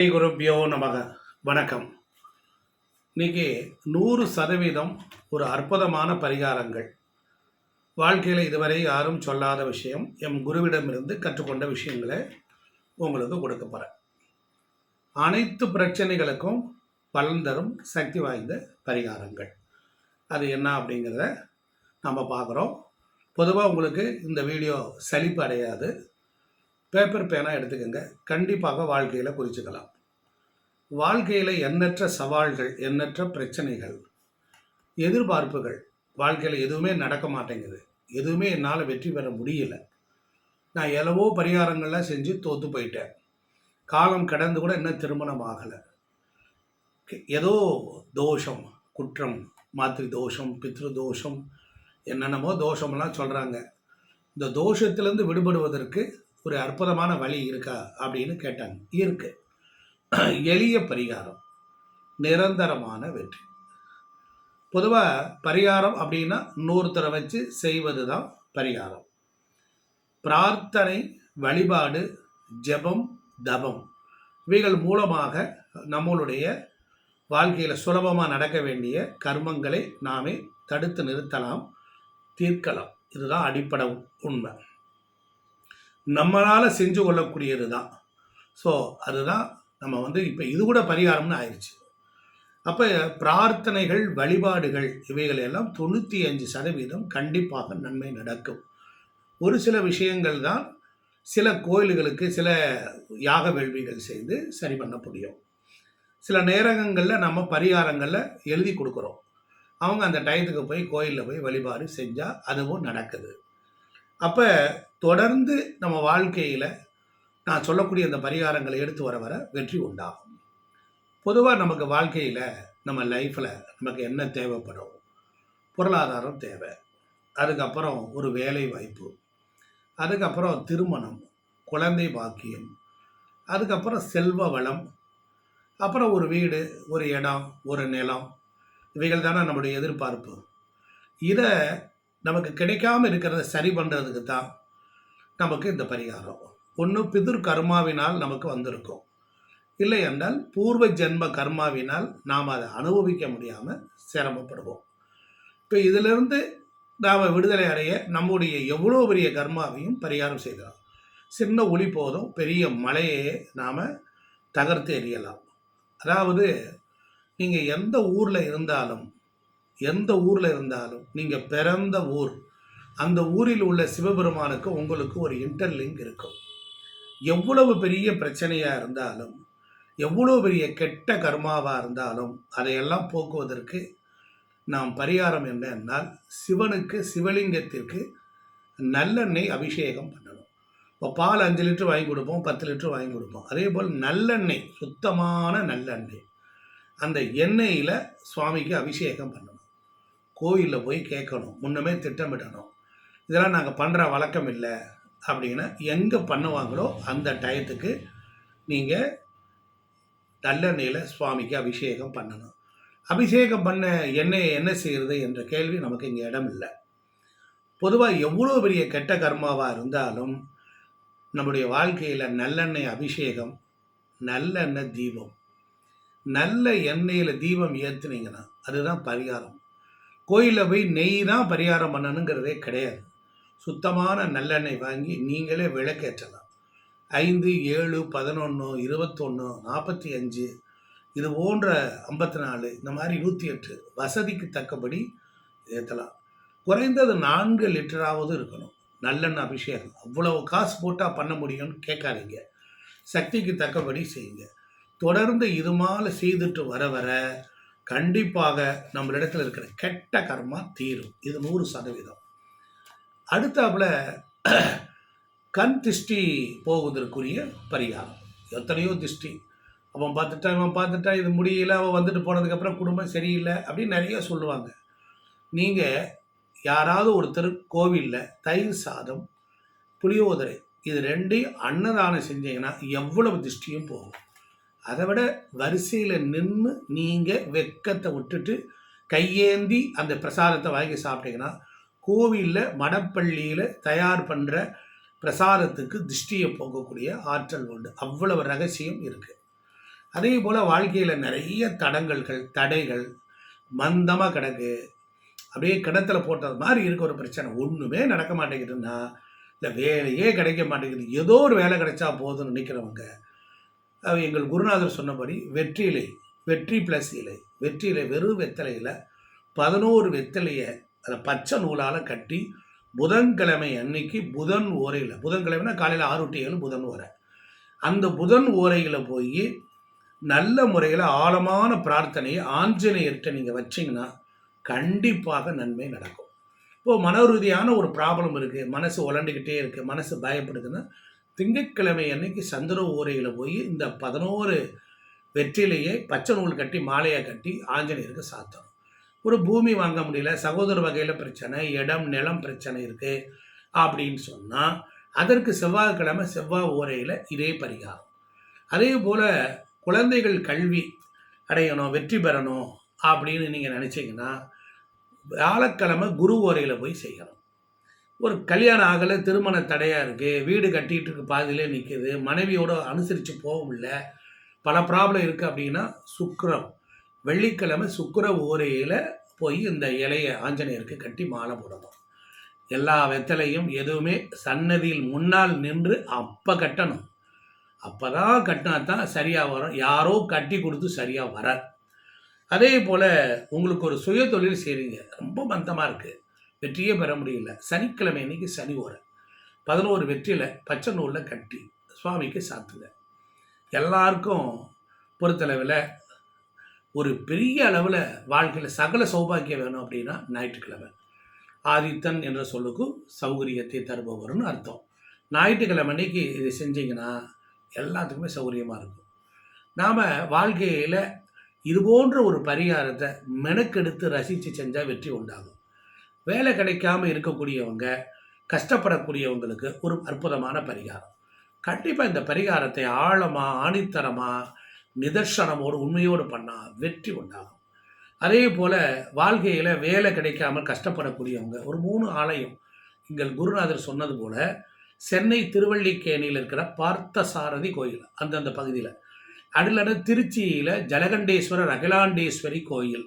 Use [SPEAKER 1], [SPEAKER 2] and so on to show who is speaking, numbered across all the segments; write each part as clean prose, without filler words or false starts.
[SPEAKER 1] ஸ்ரீ குருப்பியோ நமக. வணக்கம். இன்னைக்கு 100% ஒரு அற்புதமான பரிகாரங்கள், வாழ்க்கையில் இதுவரை யாரும் சொல்லாத விஷயம், எம் குருவிடமிருந்து கற்றுக்கொண்ட விஷயங்களை உங்களுக்கு கொடுக்க போகிறேன். அனைத்து பிரச்சனைகளுக்கும் பலன் தரும் சக்தி வாய்ந்த பரிகாரங்கள். அது என்ன அப்படிங்கிறத நம்ம பார்க்குறோம். பொதுவாக உங்களுக்கு இந்த வீடியோ சலிப்பு அடையாது. பேப்பர் பேனா எடுத்துக்கோங்க, கண்டிப்பாக வாழ்க்கையில் குறிச்சுக்கலாம். வாழ்க்கையில் எண்ணற்ற சவால்கள், எண்ணற்ற பிரச்சனைகள், எதிர்பார்ப்புகள், வாழ்க்கையில் எதுவுமே நடக்க மாட்டேங்குது, எதுவுமே என்னால் வெற்றி பெற முடியல, நான் எவ்வளவோ பரிகாரங்கள்லாம் செஞ்சு தோற்று போயிட்டேன், காலம் கடந்து கூட இன்னும் திருமணம் ஆகலை, ஏதோ தோஷம், குற்றம், மாத்திரை தோஷம், பித்ரு தோஷம், என்னென்னமோ தோஷமெல்லாம் சொல்கிறாங்க. இந்த தோஷத்திலேருந்து விடுபடுவதற்கு ஒரு அற்புதமான வழி இருக்கா அப்படின்னு கேட்டாங்க. இருக்குது. எளிய பரிகாரம், நிரந்தரமான வெற்றி. பொதுவாக பரிகாரம் அப்படின்னா இன்னொருத்தரை வச்சு செய்வது தான் பரிகாரம். பிரார்த்தனை, வழிபாடு, ஜெபம், தபம், இவைகள் மூலமாக நம்மளுடைய வாழ்க்கையில் சுலபமாக நடக்க வேண்டிய கர்மங்களை நாமே தடுத்து நிறுத்தலாம், தீர்க்கலாம். இதுதான் அடிப்படை உண்மை. நம்மளால் செஞ்சு கொள்ளக்கூடியது தான். ஸோ அதுதான் நம்ம இப்போ இது கூட பரிகாரம்னு ஆயிடுச்சு. அப்போ பிரார்த்தனைகள், வழிபாடுகள், இவைகள் எல்லாம் 95% கண்டிப்பாக நன்மை நடக்கும். ஒரு சில விஷயங்கள் தான் சில கோயில்களுக்கு சில யாக வேள்விகள் செய்து சரி பண்ண முடியும். சில நேரங்களில் நம்ம பரிகாரங்களில் எழுதி கொடுக்குறோம், அவங்க அந்த டயத்துக்கு போய் கோயிலில் போய் வழிபாடு செஞ்சால் அதுவும் நடக்குது. அப்போ தொடர்ந்து நம்ம வாழ்க்கையில் நான் சொல்லக்கூடிய அந்த பரிகாரங்களை எடுத்து வர வெற்றி உண்டாகும். பொதுவாக நமக்கு வாழ்க்கையில், நம்ம லைஃப்பில் நமக்கு என்ன தேவைப்படும்? பொருளாதாரம் தேவை, அதுக்கப்புறம் ஒரு வேலை வாய்ப்பு, அதுக்கப்புறம் திருமணம், குழந்தை பாக்கியம், அதுக்கப்புறம் செல்வ வளம், அப்புறம் ஒரு வீடு, ஒரு இடம், ஒரு நிலம், இவைகள் தானே நம்முடைய எதிர்பார்ப்பு. இதை நமக்கு கிடைக்காமல் இருக்கிறத சரி பண்ணுறதுக்கு தான் நமக்கு இந்த பரிகாரம். ஒன்று பிதுர் கர்மாவினால் நமக்கு வந்திருக்கும், இல்லை என்றால் பூர்வ ஜென்ம கர்மாவினால் நாம் அதை அனுபவிக்க முடியாமல் சிரமப்படுவோம். இப்போ இதிலிருந்து நாம் விடுதலை அடைய நம்முடைய எவ்வளோ பெரிய கர்மாவையும் பரிகாரம் செய்யலாம். சின்ன ஒளி போதும் பெரிய மலையை நாம் தகர்த்து எறியலாம். அதாவது நீங்கள் எந்த ஊரில் இருந்தாலும் நீங்கள் பிறந்த ஊர், அந்த ஊரில் உள்ள சிவபெருமானுக்கு உங்களுக்கு ஒரு இன்டர்லிங்க் இருக்கும். எவ்வளவு பெரிய பிரச்சனையாக இருந்தாலும், எவ்வளோ பெரிய கெட்ட கர்மாவாக இருந்தாலும் அதையெல்லாம் போக்குவதற்கு நாம் பரிகாரம் என்னன்னால், சிவனுக்கு, சிவலிங்கத்திற்கு நல்லெண்ணெய் அபிஷேகம் பண்ணணும். இப்போ பால் 5 லிட்டர் வாங்கி கொடுப்போம், 10 லிட்டர் வாங்கி கொடுப்போம். அதே போல் நல்லெண்ணெய், சுத்தமான நல்லெண்ணெய், அந்த எண்ணெயில் சுவாமிக்கு அபிஷேகம் பண்ணணும். கோயிலில் போய் கேட்கணும், முன்னமே திட்டமிடணும். இதெல்லாம் நாங்கள் பண்ணுற வழக்கம் இல்லை அப்படின்னா எங்கே பண்ணுவாங்களோ அந்த டயத்துக்கு நீங்கள் நல்லெண்ணெயில் சுவாமிக்கு அபிஷேகம் பண்ணணும். அபிஷேகம் பண்ண எண்ணெயை என்ன செய்கிறது என்ற கேள்வி நமக்கு இங்கே இடம் இல்லை. பொதுவாக எவ்வளோ பெரிய கெட்ட கர்மாவாக இருந்தாலும் நம்முடைய வாழ்க்கையில் நல்லெண்ணெய் அபிஷேகம், நல்லெண்ணெய் தீபம், நல்ல எண்ணெயில் தீபம் ஏற்றுனீங்கன்னா அதுதான் பரிகாரம். கோயிலில் போய் நெய் தான் பரிகாரம் பண்ணணுங்கிறதே கிடையாது. சுத்தமான நல்லெண்ணெய் வாங்கி நீங்களே விளக்கேற்றலாம். 5, 7, 11, 21, 45, இது போன்ற 54, இந்த மாதிரி 108 வசதிக்கு தக்கபடி ஏற்றலாம். குறைந்தது 4 லிட்டராவது இருக்கணும் நல்லெண்ணெய் அபிஷேகம். அவ்வளவு காசு போட்டால் பண்ண முடியும்னு கேட்காதீங்க, சக்திக்கு தக்கபடி செய்யுங்க. தொடர்ந்து இது மாதிரி செய்துட்டு வர கண்டிப்பாக நம்மளிடத்தில் இருக்கிற கெட்ட கர்மா தீரும். இது 100%. அடுத்தாப்புல கண் திஷ்டி போவதற்குரிய பரிகாரம். எத்தனையோ திஷ்டி, அவன் பார்த்துட்டா இது முடியல, அவன் வந்துட்டு போனதுக்கப்புறம் குடும்பம் சரியில்லை அப்படின்னு நிறைய சொல்லுவாங்க. நீங்கள் யாராவது ஒருத்தர் கோவிலில் தயிர் சாதம், புளியோதரை, இது 2ஐயும் அன்னதானம் செஞ்சீங்கன்னா எவ்வளவு திஷ்டியும் போகும். அதை விட வரிசையில் நின்று நீங்கள் வெக்கத்தை விட்டுட்டு கையேந்தி அந்த பிரசாதத்தை வாங்கி சாப்பிட்டீங்கன்னா, கோவிலில் மடப்பள்ளியில் தயார் பண்ணுற பிரசாதத்துக்கு திருஷ்டியை போகக்கூடிய ஆற்றல் உண்டு. அவ்வளவு ரகசியம் இருக்குது. அதே போல் வாழ்க்கையில் நிறைய தடைகள் மந்தமாக கிடக்கு, அப்படியே கிணத்துல போட்டது மாதிரி இருக்க ஒரு பிரச்சனை, ஒன்றுமே நடக்க மாட்டேங்குதுன்னா, இல்லை வேலையே கிடைக்க மாட்டேங்குது, ஏதோ ஒரு வேலை கிடைச்சா போதும்னு நினைக்கிறவங்க, எங்கள் குருநாதர் சொன்னபடி வெற்றி ப்ளஸ் இலை, வெற்றிலை வெறும் வெத்தலையில் 11 வெத்தலையை அதை பச்சை நூலால் கட்டி புதன்கிழமை அன்னைக்கு புதன் ஓரையில், புதன்கிழமைனா காலையில் 6 to 7 புதன் ஓரை, அந்த புதன் ஓரையில் போய் நல்ல முறையில் ஆழமான பிரார்த்தனையை ஆஞ்சநேயர்கிட்ட நீங்கள் வச்சிங்கன்னா கண்டிப்பாக நன்மை நடக்கும். இப்போது மன ரீதியான ஒரு ப்ராப்ளம் இருக்குது, மனசு உலண்டுக்கிட்டே இருக்குது, மனசு பயப்படுதுன்னா திங்கட்கிழமை அன்னைக்கு சந்திர ஓரையில் போய் இந்த 11 வெற்றிலையே பச்சை நூல் கட்டி மாலையை கட்டி ஆஞ்சநேயருக்கு சாத்தணும். ஒரு பூமி வாங்க முடியல, சகோதர வகையில் பிரச்சனை, இடம் நிலம் பிரச்சனை இருக்குது அப்படின்னு சொன்னால் அதற்கு செவ்வாய் ஓரையில் இதே பரிகாரம். அதே போல் குழந்தைகள் கல்வி அடையணும், வெற்றி பெறணும் அப்படின்னு நீங்கள் நினச்சிங்கன்னா வியாழக்கிழமை குரு ஓரையில் போய் செய்யணும். ஒரு கல்யாணம் ஆகலை, திருமண தடையாக இருக்குது, வீடு கட்டிகிட்டு இருக்கு, பாதியிலே நிற்கிது, மனைவியோடு அனுசரித்து போக முடியல, பல ப்ராப்ளம் இருக்குது அப்படின்னா வெள்ளிக்கிழமை சுக்கிர ஓரையில் போய் இந்த இலையை ஆஞ்சநேயருக்கு கட்டி மாலை போடணும். எல்லா வெத்தலையும் எதுவுமே சன்னதியில் முன்னால் நின்று அப்போ கட்டணும். அப்போ தான் கட்டினா தான் சரியாக வரும், யாரோ கட்டி கொடுத்து சரியாக வராது. அதே போல் உங்களுக்கு ஒரு சுய தொழில் செய்கிறீங்க, ரொம்ப மந்தமாக இருக்குது, வெற்றியே பெற முடியல, சனிக்கிழமை அன்னைக்கு சனி ஓரை 11 வெற்றியில் பச்சை நூலில் கட்டி சுவாமிக்கு சாத்துங்க. எல்லாருக்கும் பொறுத்தளவில் ஒரு பெரிய அளவில் வாழ்க்கையில் சகல சௌபாக்கியம் வேணும் அப்படின்னா ஞாயிற்றுக்கிழமை, ஆதித்தன் என்ற சொல்லுக்கு சௌகரியத்தை தருபவர்னு அர்த்தம். ஞாயிற்றுக்கிழமை அன்னைக்கு இது செஞ்சிங்கன்னா எல்லாத்துக்குமே சௌகரியமாக இருக்கும். நாம் வாழ்க்கையில் இது போன்ற ஒரு பரிகாரத்தை மெனக்கெடுத்து ரசித்து செஞ்சால் வெற்றி உண்டாகும். வேலை கிடைக்காம இருக்கக்கூடியவங்க, கஷ்டப்படக்கூடியவங்களுக்கு ஒரு அற்புதமான பரிகாரம். கண்டிப்பாக இந்த பரிகாரத்தை ஆழமாக ஆணித்தரமாக நிதர்சனமோடு உண்மையோடு பண்ணால் வெற்றி உண்டாகும். அதே போல் வாழ்க்கையில் வேலை கிடைக்காமல் கஷ்டப்படக்கூடியவங்க ஒரு 3 ஆலயம், எங்கள் குருநாதர் சொன்னது போல் சென்னை திருவல்லிக்கேணியில் இருக்கிற பார்த்தசாரதி கோயில் அந்தந்த பகுதியில், அதில் திருச்சியில் ஜலகண்டேஸ்வரர் அகிலாண்டேஸ்வரி கோயில்,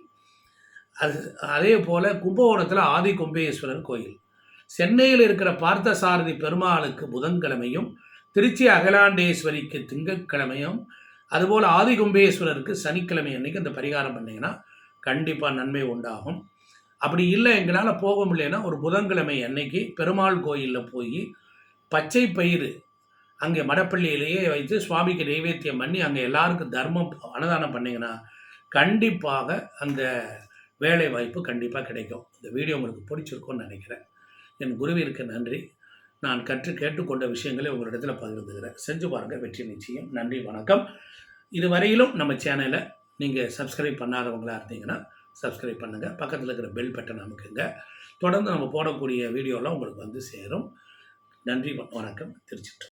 [SPEAKER 1] அதே போல் கும்பகோணத்தில் ஆதி கும்பேஸ்வரர் கோயில், சென்னையில் இருக்கிற பார்த்தசாரதி பெருமாளுக்கு புதன்கிழமையும், திருச்சி அகிலாண்டேஸ்வரிக்கு திங்கட்கிழமையும், அதுபோல் ஆதி கும்பேஸ்வரருக்கு சனிக்கிழமை அன்றைக்கி அந்த பரிகாரம் பண்ணிங்கன்னா கண்டிப்பாக நன்மை உண்டாகும். அப்படி இல்லை எங்களால் போக முடியலைன்னா ஒரு புதன்கிழமை அன்னைக்கு பெருமாள் கோயிலில் போய் பச்சை பயிறு அங்கே மடப்பள்ளியிலேயே வைத்து சுவாமிக்கு நைவேத்தியம் பண்ணி அங்கே எல்லாருக்கும் தர்மம் அன்னதானம் பண்ணிங்கன்னா கண்டிப்பாக அந்த வேலை வாய்ப்பு கண்டிப்பாக கிடைக்கும். இந்த வீடியோ உங்களுக்கு பிடிச்சிருக்கும்னு நினைக்கிறேன். என் குருவிற்கு நன்றி. நான் கேட்டுக்கொண்ட விஷயங்களை உங்களிடத்தில் பகிர்ந்துக்கிறேன். செஞ்சு பாருங்கள், வெற்றி நிச்சயம். நன்றி, வணக்கம். இதுவரையிலும் நம்ம சேனலை நீங்கள் சப்ஸ்கிரைப் பண்ணாதவங்களாக இருந்தீங்கன்னா சப்ஸ்கிரைப் பண்ணுங்கள், பக்கத்தில் இருக்கிற பெல் பட்டன் அமுக்குங்க. தொடர்ந்து நம்ம போடக்கூடிய வீடியோலாம் உங்களுக்கு வந்து சேரும். நன்றி, வணக்கம். திருச்சிட்டு.